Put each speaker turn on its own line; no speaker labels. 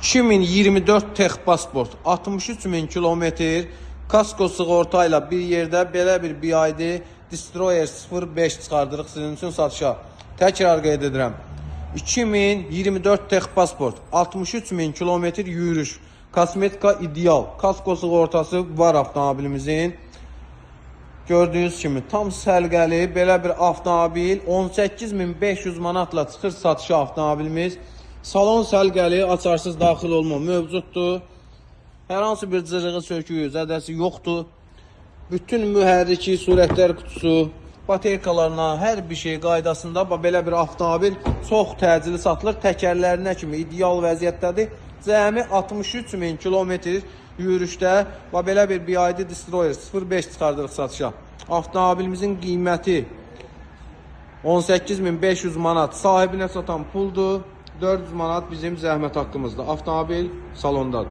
2024 Texpasport 63.000 kilometr kasko sığorta ilə bir yerdə belə bir BYD Destroyer 05 çıxardırıq sizin üçün satışa. Təkrar qeyd edirəm. 2024 Texpasport 63.000 kilometr yürüyüş. Kosmetika ideal. Kasko sığortası var avtomobilimizin. Gördüğünüz kimi tam səlqəli belə bir avtomobil 18.500 manatla çıxır satışa avtomobilimiz. Salon səlqəli, açarsız daxil olma mövcuddur. Hər hansı bir cırığı, söküyü, zədəsi yoxdur. Bütün mühərriki, surətlər kutusu, baterkalarına, hər bir şey qaydasında belə bir avtomobil çox təcili satılır. Təkərlərinə kimi ideal vəziyyətdədir. Cəmi 63.000 kilometr yürüyüşdə və belə bir BYD Destroyer 05 çıxardırıq satışa. Avtomobilimizin qiyməti 18.500 manat sahibinə satan puldur. 400 manat bizim zəhmət haqqımızdır. Avtomobil salondadır.